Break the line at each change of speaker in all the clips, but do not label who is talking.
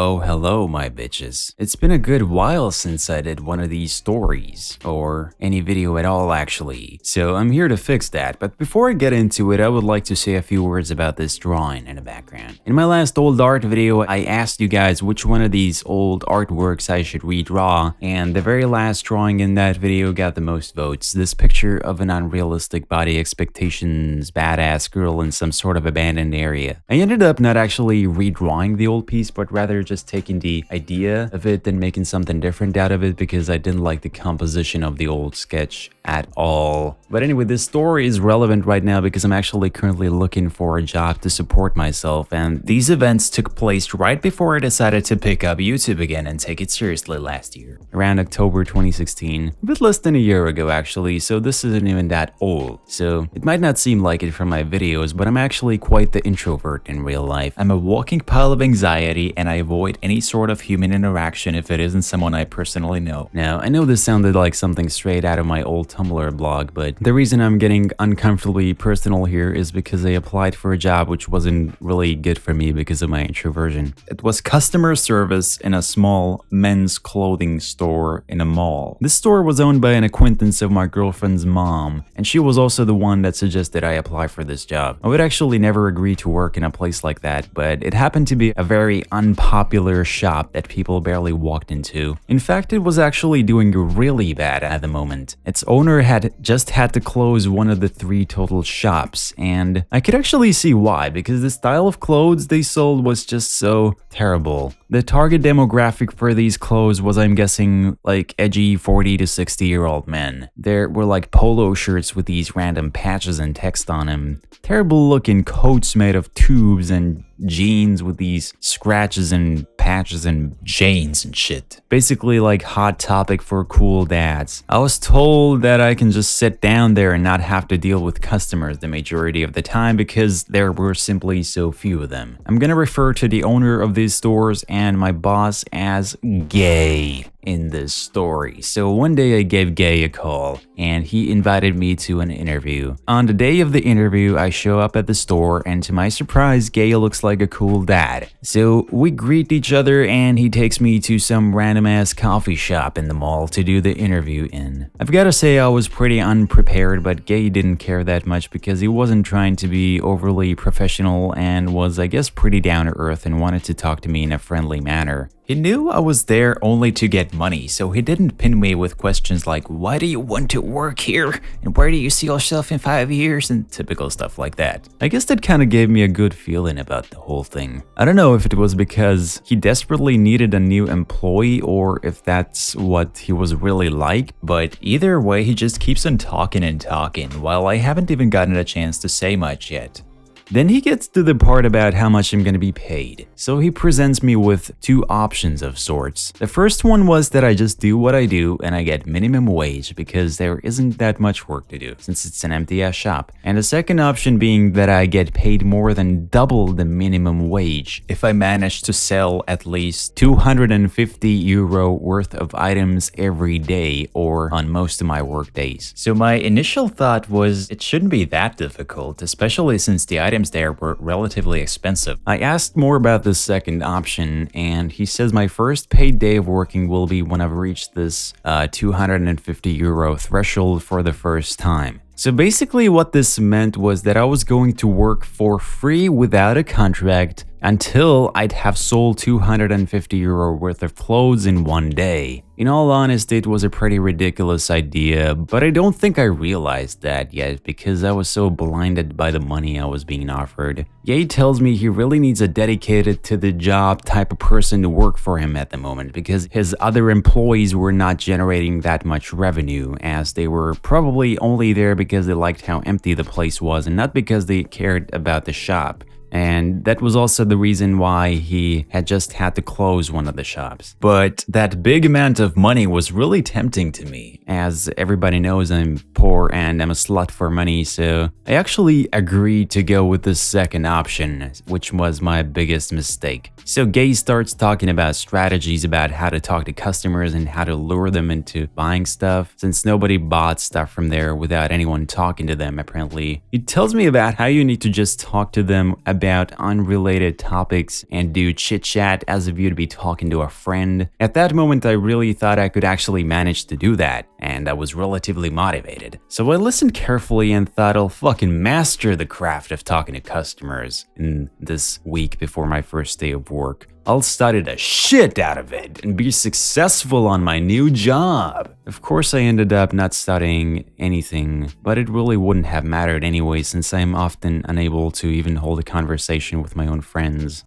Oh, hello, my bitches. It's been a good while since I did one of these stories, or any video at all actually, so I'm here to fix that. But before I get into it, I would like to say a few words about this drawing in the background. In my last old art video, I asked you guys which one of these old artworks I should redraw, and the very last drawing in that video got the most votes. This picture of an unrealistic body expectations badass girl in some sort of abandoned area. I ended up not actually redrawing the old piece, but rather just taking the idea of it and making something different out of it because I didn't like the composition of the old sketch at all. But anyway, this story is relevant right now because I'm actually currently looking for a job to support myself, and these events took place right before I decided to pick up YouTube again and take it seriously last year, around October 2016, a bit less than a year ago actually, so this isn't even that old. So it might not seem like it from my videos, but I'm actually quite the introvert in real life. I'm a walking pile of anxiety, and I avoid any sort of human interaction if it isn't someone I personally know. Now, I know this sounded like something straight out of my old Tumblr blog, but the reason I'm getting uncomfortably personal here is because I applied for a job which wasn't really good for me because of my introversion. It was customer service in a small men's clothing store in a mall. This store was owned by an acquaintance of my girlfriend's mom, and she was also the one that suggested I apply for this job. I would actually never agree to work in a place like that, but it happened to be a very unpopular shop that people barely walked into. In fact, it was actually doing really bad at the moment. Its owner had just had to close one of the 3 total shops, and I could actually see why, because the style of clothes they sold was just so terrible. The target demographic for these clothes was, I'm guessing, like edgy 40 to 60-year-old men. There were like polo shirts with these random patches and text on them, terrible looking coats made of tubes, and jeans with these scratches and patches and chains and shit. Basically like Hot Topic for cool dads. I was told that I can just sit down there and not have to deal with customers the majority of the time because there were simply so few of them. I'm gonna refer to the owner of these stores and my boss as Gay in this story. So one day I gave Gay a call and he invited me to an interview. On the day of the interview, I show up at the store, and to my surprise, Gay looks like a cool dad. So we greet each other and he takes me to some random ass coffee shop in the mall to do the interview in. I've gotta say I was pretty unprepared, but Gay didn't care that much because he wasn't trying to be overly professional and was, I guess, pretty down to earth and wanted to talk to me in a friendly manner. He knew I was there only to get money, so he didn't pin me with questions like, why do you want to work here? And where do you see yourself in 5 years? And typical stuff like that. I guess that kind of gave me a good feeling about the whole thing. I don't know if it was because he desperately needed a new employee or if that's what he was really like, but either way, he just keeps on talking and talking while I haven't even gotten a chance to say much yet. Then he gets to the part about how much I'm gonna be paid. So he presents me with 2 options of sorts. The first one was that I just do what I do and I get minimum wage because there isn't that much work to do since it's an empty ass shop. And the second option being that I get paid more than double the minimum wage if I manage to sell at least 250 euro worth of items every day or on most of my work days. So my initial thought was it shouldn't be that difficult, especially since the items there were relatively expensive. I asked more about this second option, and he says my first paid day of working will be when I've reached this 250 euro threshold for the first time. So basically what this meant was that I was going to work for free without a contract until I'd have sold 250 euro worth of clothes in one day. In all honesty, it was a pretty ridiculous idea, but I don't think I realized that yet because I was so blinded by the money I was being offered. Ye tells me he really needs a dedicated to the job type of person to work for him at the moment because his other employees were not generating that much revenue, as they were probably only there because they liked how empty the place was and not because they cared about the shop. And that was also the reason why he had just had to close one of the shops. But that big amount of money was really tempting to me. As everybody knows, I'm poor and I'm a slut for money, so I actually agreed to go with the second option, which was my biggest mistake. So Gay starts talking about strategies about how to talk to customers and how to lure them into buying stuff, since nobody bought stuff from there without anyone talking to them apparently. He tells me about how you need to just talk to them about about unrelated topics and do chit-chat as if you'd be talking to a friend. At that moment, I really thought I could actually manage to do that, and I was relatively motivated. So I listened carefully and thought I'll fucking master the craft of talking to customers in this week before my first day of work. I'll study the shit out of it and be successful on my new job. Of course, I ended up not studying anything, but it really wouldn't have mattered anyway since I'm often unable to even hold a conversation with my own friends.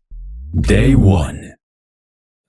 Day 1.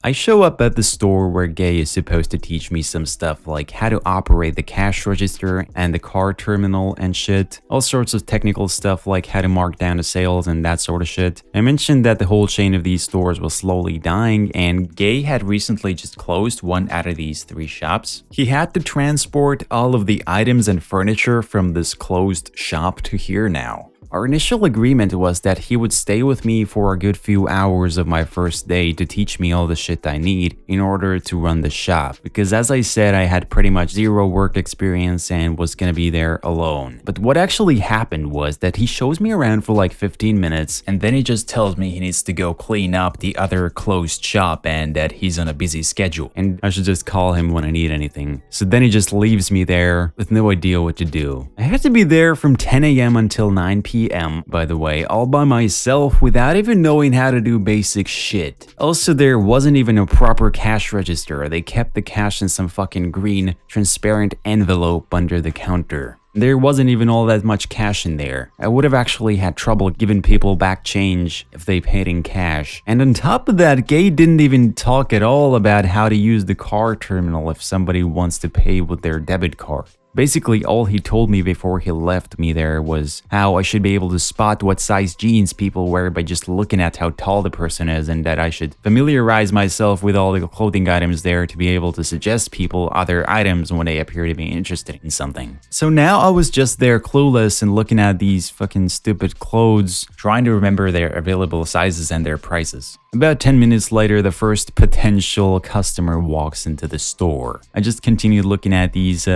I show up at the store where Gay is supposed to teach me some stuff like how to operate the cash register and the card terminal and shit. All sorts of technical stuff like how to mark down the sales and that sort of shit. I mentioned that the whole chain of these stores was slowly dying, and Gay had recently just closed one out of these 3 shops. He had to transport all of the items and furniture from this closed shop to here now. Our initial agreement was that he would stay with me for a good few hours of my first day to teach me all the shit I need in order to run the shop, because as I said, I had pretty much 0 work experience and was gonna be there alone. But what actually happened was that he shows me around for like 15 minutes and then he just tells me he needs to go clean up the other closed shop and that he's on a busy schedule and I should just call him when I need anything. So then he just leaves me there with no idea what to do. I had to be there from 10 a.m. until 9 p.m. by the way, all by myself without even knowing how to do basic shit. Also, there wasn't even a proper cash register. They kept the cash in some fucking green, transparent envelope under the counter. There wasn't even all that much cash in there. I would have actually had trouble giving people back change if they paid in cash. And on top of that, Gay didn't even talk at all about how to use the card terminal if somebody wants to pay with their debit card. Basically, all he told me before he left me there was how I should be able to spot what size jeans people wear by just looking at how tall the person is, and that I should familiarize myself with all the clothing items there to be able to suggest people other items when they appear to be interested in something. So now I was just there clueless and looking at these fucking stupid clothes, trying to remember their available sizes and their prices. About 10 minutes later, the first potential customer walks into the store. I just continued looking at these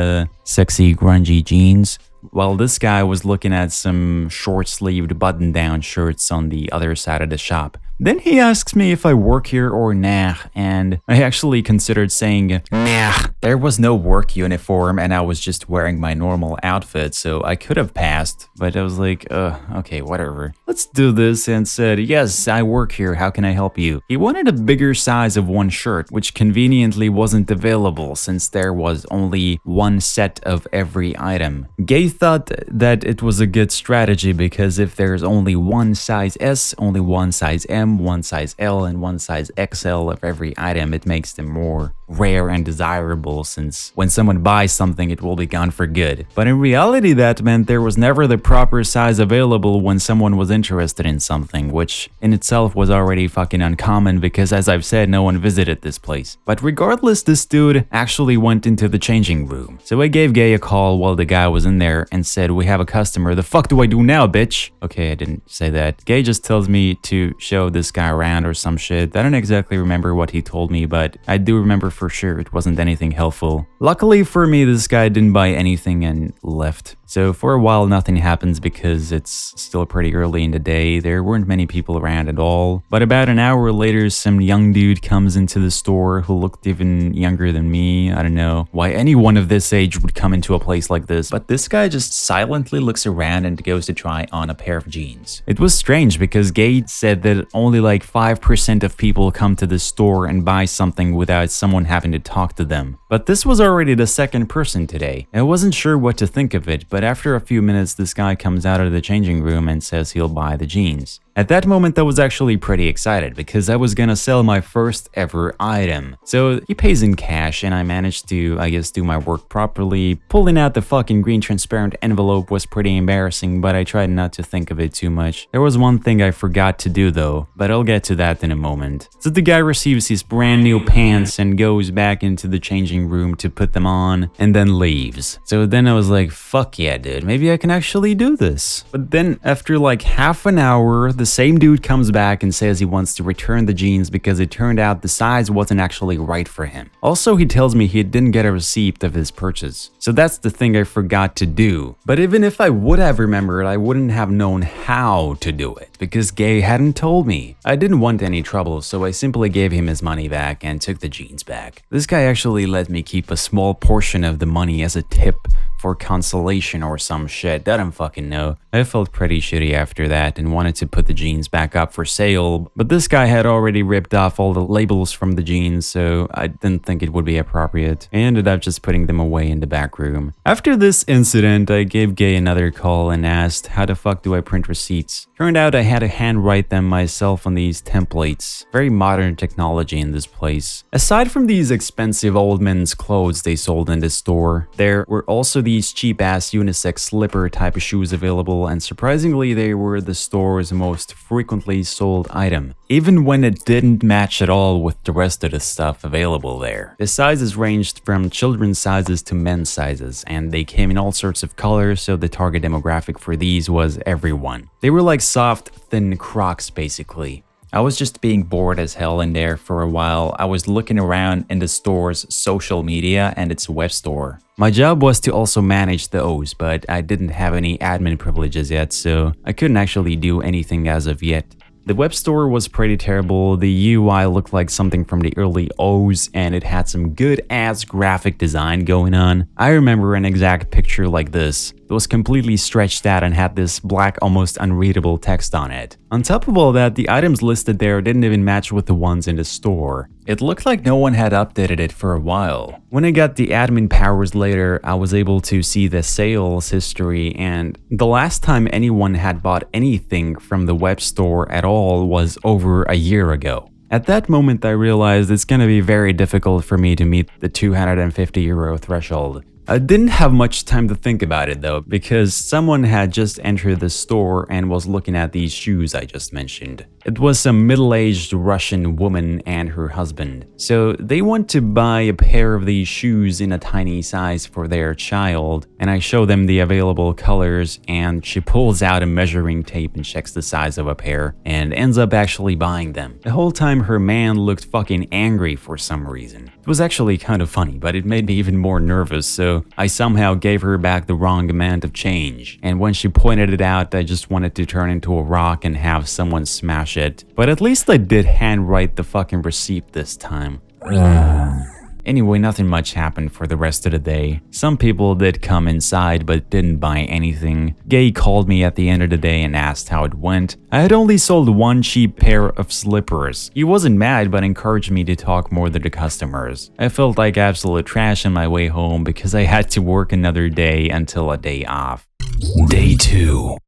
sexy grungy jeans, while this guy was looking at some short-sleeved button-down shirts on the other side of the shop. Then he asks me if I work here or nah, and I actually considered saying nah. There was no work uniform and I was just wearing my normal outfit, so I could have passed, but I was like, okay, whatever. Let's do this, and said, yes, I work here, how can I help you? He wanted a bigger size of one shirt, which conveniently wasn't available since there was only one set of every item. Gay thought that it was a good strategy because if there's only one size S, only one size M, one size L, and one size XL of every item, it makes them more rare and desirable, since when someone buys something it will be gone for good. But in reality that meant there was never the proper size available when someone was interested in something, which in itself was already fucking uncommon because, as I've said, no one visited this place. But regardless, this dude actually went into the changing room. So I gave Gay a call while the guy was in there and said, we have a customer, the fuck do I do now, bitch? Okay, I didn't say that. Gay just tells me to show this guy around or some shit. I don't exactly remember what he told me, but I do remember for sure it wasn't anything helpful. Luckily for me, this guy didn't buy anything and left. So for a while nothing happens because it's still pretty early in the day. There weren't many people around at all. But about an hour later, some young dude comes into the store who looked even younger than me. I don't know why anyone of this age would come into a place like this, but this guy just silently looks around and goes to try on a pair of jeans. It was strange because Gate said that only like 5% of people come to the store and buy something without someone having to talk to them. But this was already the second person today. I wasn't sure what to think of it, but after a few minutes, this guy comes out of the changing room and says he'll buy the jeans. At that moment, I was actually pretty excited because I was gonna sell my first ever item. So he pays in cash and I managed to, I guess, do my work properly. Pulling out the fucking green transparent envelope was pretty embarrassing, but I tried not to think of it too much. There was one thing I forgot to do though, but I'll get to that in a moment. So the guy receives his brand new pants and goes back into the changing room to put them on and then leaves. So then I was like, fuck yeah, dude, maybe I can actually do this. But then after like half an hour, the the same dude comes back and says he wants to return the jeans because it turned out the size wasn't actually right for him. Also, he tells me he didn't get a receipt of his purchase. So that's the thing I forgot to do. But even if I would have remembered, I wouldn't have known how to do it because Gay hadn't told me. I didn't want any trouble, so I simply gave him his money back and took the jeans back. This guy actually let me keep a small portion of the money as a tip for consolation or some shit. I don't fucking know. I felt pretty shitty after that and wanted to put the jeans back up for sale, but this guy had already ripped off all the labels from the jeans, so I didn't think it would be appropriate. I ended up just putting them away in the back room. After this incident, I gave Gay another call and asked, how the fuck do I print receipts? Turned out I had to handwrite them myself on these templates. Very modern technology in this place. Aside from these expensive old men's clothes they sold in this store, there were also these cheap-ass unisex slipper type of shoes available, and surprisingly they were the store's most frequently sold item, even when it didn't match at all with the rest of the stuff available there. The sizes ranged from children's sizes to men's sizes, and they came in all sorts of colors, so the target demographic for these was everyone. They were like soft, thin Crocs basically. I was just being bored as hell in there for a while. I was looking around in the store's social media and its web store. My job was to also manage those, but I didn't have any admin privileges yet, so I couldn't actually do anything as of yet. The web store was pretty terrible. The UI looked like something from the early O's, and it had some good-ass graphic design going on. I remember an exact picture like this. It was completely stretched out and had this black, almost unreadable text on it. On top of all that, the items listed there didn't even match with the ones in the store. It looked like no one had updated it for a while. When I got the admin powers later, I was able to see the sales history, and the last time anyone had bought anything from the web store at all was over a year ago. At that moment, I realized it's gonna be very difficult for me to meet the €250 threshold. I didn't have much time to think about it though, because someone had just entered the store and was looking at these shoes I just mentioned. It was some middle-aged Russian woman and her husband. So they want to buy a pair of these shoes in a tiny size for their child, and I show them the available colors, and she pulls out a measuring tape and checks the size of a pair and ends up actually buying them. The whole time her man looked fucking angry for some reason. It was actually kind of funny, but it made me even more nervous, so I somehow gave her back the wrong amount of change. And when she pointed it out, I just wanted to turn into a rock and have someone smash it. But at least I did handwrite the fucking receipt this time. Anyway, nothing much happened for the rest of the day. Some people did come inside but didn't buy anything. Gay called me at the end of the day and asked how it went. I had only sold one cheap pair of slippers. He wasn't mad but encouraged me to talk more to the customers. I felt like absolute trash on my way home because I had to work another day until a day off. Day 2.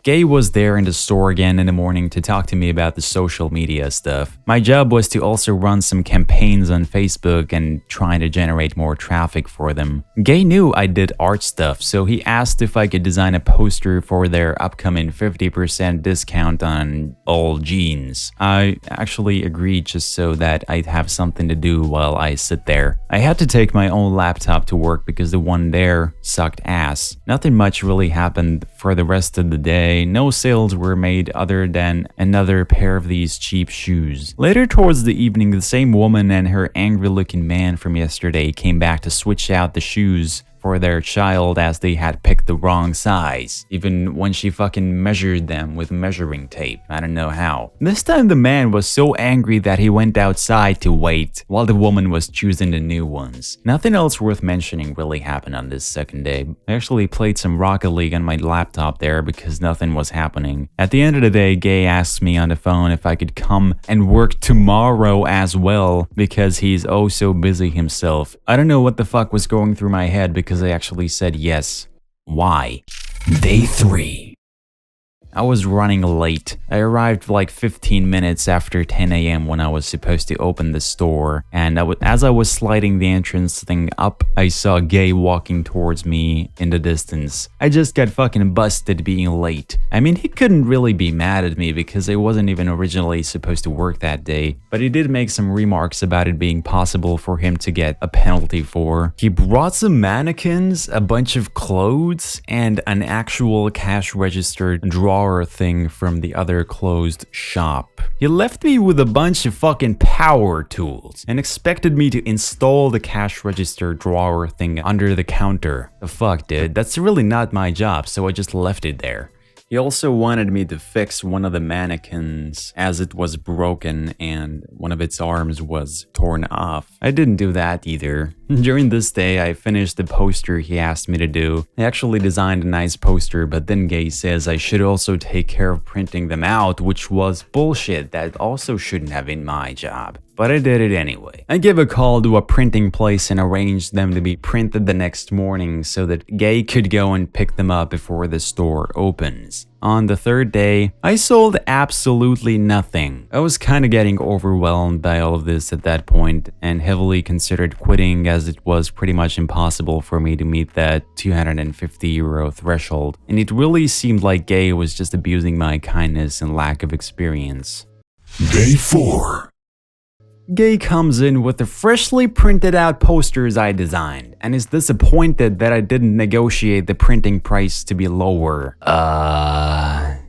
Gay was there in the store again in the morning to talk to me about the social media stuff. My job was to also run some campaigns on Facebook and trying to generate more traffic for them. Gay knew I did art stuff, so he asked if I could design a poster for their upcoming 50% discount on all jeans. I actually agreed just so that I'd have something to do while I sit there. I had to take my own laptop to work because the one there sucked ass. Nothing much really happened for the rest of the day. No sales were made other than another pair of these cheap shoes. Later towards the evening, the same woman and her angry-looking man from yesterday came back to switch out the shoes for their child as they had picked the wrong size, even when she fucking measured them with measuring tape. I don't know how. This time the man was so angry that he went outside to wait while the woman was choosing the new ones. Nothing else worth mentioning really happened on this second day. I actually played some Rocket League on my laptop there because nothing was happening. At the end of the day, Gay asked me on the phone if I could come and work tomorrow as well because he's oh so busy himself. I don't know what the fuck was going through my head because I actually said yes. Why? Day 3. I was running late. I arrived like 15 minutes after 10 a.m. when I was supposed to open the store, and as I was sliding the entrance thing up, I saw Gay walking towards me in the distance. I just got fucking busted being late. I mean, he couldn't really be mad at me because I wasn't even originally supposed to work that day, but he did make some remarks about it being possible for him to get a penalty for. He brought some mannequins, a bunch of clothes, and an actual cash register drawer drawer thing from the other closed shop. He left me with a bunch of fucking power tools and expected me to install the cash register drawer thing under the counter. The fuck, dude? That's really not my job, so I just left it there. He also wanted me to fix one of the mannequins as it was broken and one of its arms was torn off. I didn't do that either. During this day, I finished the poster he asked me to do. I actually designed a nice poster, but then Gay says I should also take care of printing them out, which was bullshit. That also shouldn't have been my job. But I did it anyway. I gave a call to a printing place and arranged them to be printed the next morning so that Gay could go and pick them up before the store opens. On the third day, I sold absolutely nothing. I was kinda getting overwhelmed by all of this at that point and heavily considered quitting as it was pretty much impossible for me to meet that €250 threshold. And it really seemed like Gay was just abusing my kindness and lack of experience.
Day 4.
Gay comes in with the freshly printed out posters I designed and is disappointed that I didn't negotiate the printing price to be lower.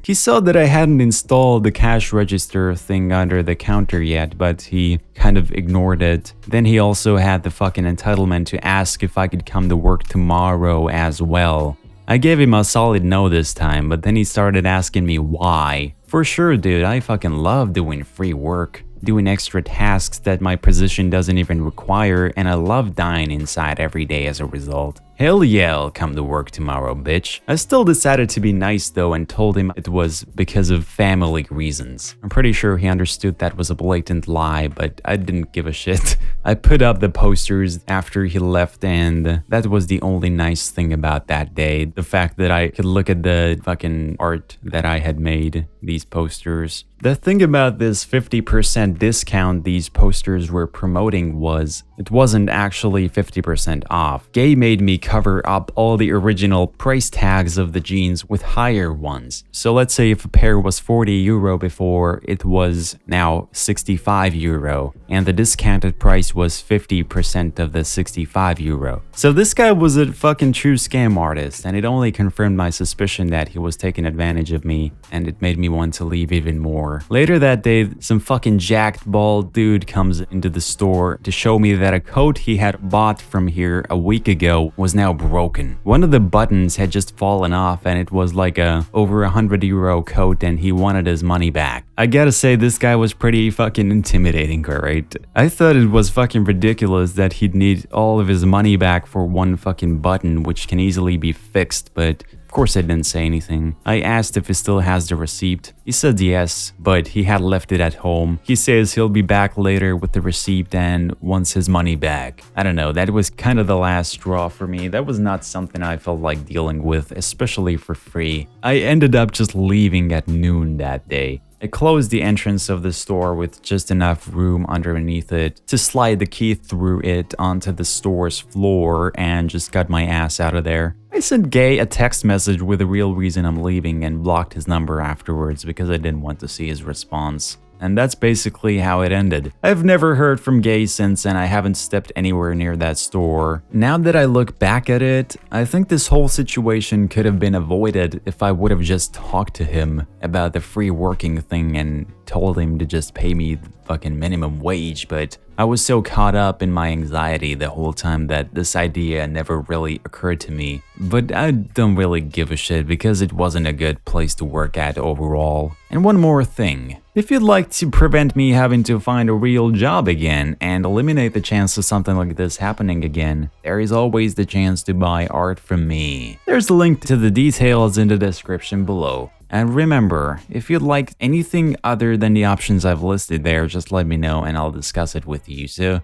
He saw that I hadn't installed the cash register thing under the counter yet, but he kind of ignored it. Then he also had the fucking entitlement to ask if I could come to work tomorrow as well. I gave him a solid no this time, but then he started asking me why. For sure, dude, I fucking love doing free work. Doing extra tasks that my position doesn't even require, and I love dying inside every day as a result. Hell yeah, I'll come to work tomorrow, bitch. I still decided to be nice though and told him it was because of family reasons. I'm pretty sure he understood that was a blatant lie, but I didn't give a shit. I put up the posters after he left and that was the only nice thing about that day. The fact that I could look at the fucking art that I had made, these posters. The thing about this 50% discount these posters were promoting was it wasn't actually 50% off. Gay made me cover up all the original price tags of the jeans with higher ones. So let's say if a pair was €40 before, it was now €65, and the discounted price was 50% of the €65. So this guy was a fucking true scam artist, and it only confirmed my suspicion that he was taking advantage of me, and it made me want to leave even more. Later that day, some fucking jacked bald dude comes into the store to show me that a coat he had bought from here a week ago was now broken. One of the buttons had just fallen off and it was like a over €100 coat and he wanted his money back. I gotta say this guy was pretty fucking intimidating, alright? I thought it was fucking ridiculous that he'd need all of his money back for one fucking button which can easily be fixed, but of course I didn't say anything. I asked if he still has the receipt. He said yes, but he had left it at home. He says he'll be back later with the receipt and wants his money back. I don't know, that was kind of the last straw for me. That was not something I felt like dealing with, especially for free. I ended up just leaving at noon that day. I closed the entrance of the store with just enough room underneath it to slide the key through it onto the store's floor and just got my ass out of there. I sent Gay a text message with the real reason I'm leaving and blocked his number afterwards because I didn't want to see his response. And that's basically how it ended. I've never heard from Gay since and I haven't stepped anywhere near that store. Now that I look back at it, I think this whole situation could have been avoided if I would have just talked to him about the free working thing and told him to just pay me the fucking minimum wage, but I was so caught up in my anxiety the whole time that this idea never really occurred to me. But I don't really give a shit because it wasn't a good place to work at overall. And one more thing. If you'd like to prevent me having to find a real job again and eliminate the chance of something like this happening again, there is always the chance to buy art from me. There's a link to the details in the description below. And remember, if you'd like anything other than the options I've listed there, just let me know and I'll discuss it with you. So,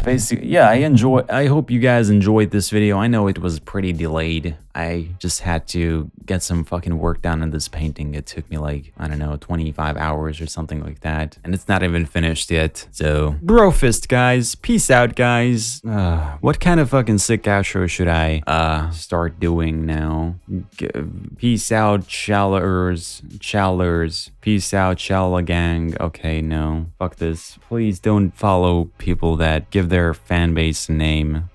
basically, yeah, I hope you guys enjoyed this video. I know it was pretty delayed. I just had to get some fucking work done on this painting. It took me like, I don't know, 25 hours or something like that. And it's not even finished yet. So, bro fist, guys. Peace out, guys. What kind of fucking sick outro should I start doing now? Peace out, challers. Peace out, challa gang. Okay, no. Fuck this. Please don't follow people that give their fan base a name.